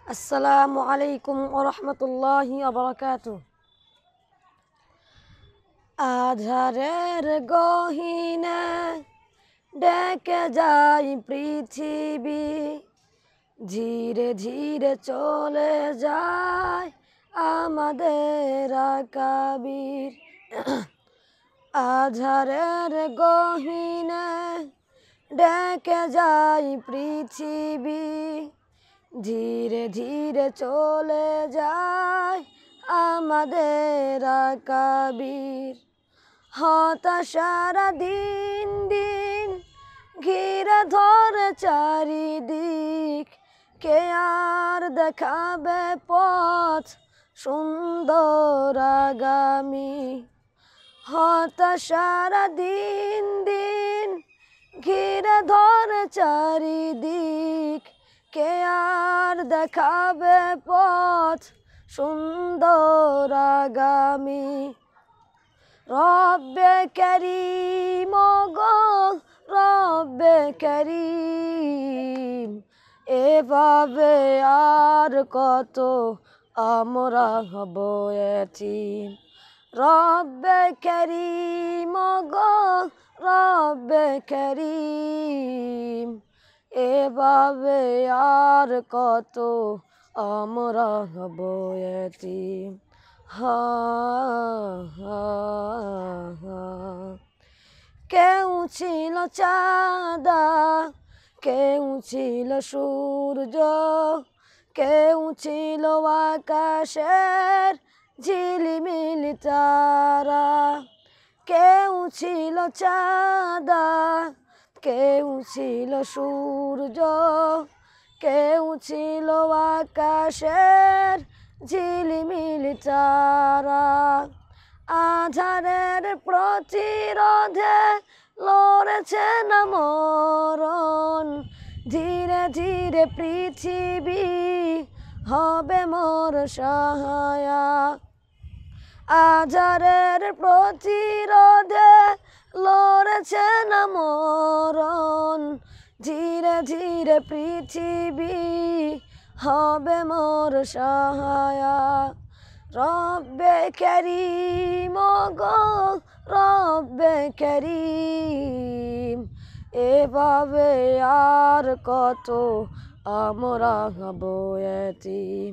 আসসালামু আলাইকুম ওয়া রাহমাতুল্লাহি ওয়া বারাকাতুহু। আধারের গহীনে ডেকে যায় পৃথিবী, ধীরে ধীরে চলে যায় আমাদের আকাবির। আধারের গহীনে ডেকে যায় পৃথিবী, ধীরে ধীরে চলে যায় আমাদের আকাবির। হতাশারা দিন দিন ঘিরে ধরে চারিদিক, কে আর দেখাবে পথ সুন্দর আগামী। হতাশারা দিন দিন ঘিরে ধরে চারিদিক, কে আর দেখাবে পথ সুন্দর আগামী। রব্বে করিম গো রব্বে করিম, এভাবে আর কত আমরা হব এতিম। রব্বে করিম গো রব্বে করিম, এভাবে আর কত আমরা হব এতিম। হা হা হা। কেউ ছিল চাঁদা, কেউ ছিল সূর্য, কেউ ছিল আকাশের ঝিলিমিলি তারা। কেউ ছিল চাঁদা, কেউ ছিল সূর্য, কেউ ছিল আকাশের ঝিলিমিলি তারা। আধারের প্রতিরোধে লড়েছে না মরণ, ধীরে ধীরে পৃথিবী হবে মোর সহায়া। আধারের প্রতিরোধে লড়েছে না মরণ, ধীরে ধীরে পৃথিবী হবে মোর সহায়া। রব্বে করিম গো রব্বে করিম, এভাবে আর কত আমরা হব এতিম।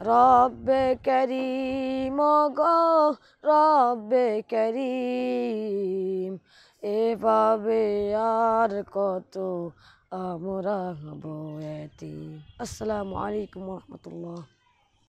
রব্বে করিম গো রব্বে করিম, এভাবে আর কত আমরা হব এতিম। আসসালামু আলাইকুম ওয়া রাহমাতুল্লাহ।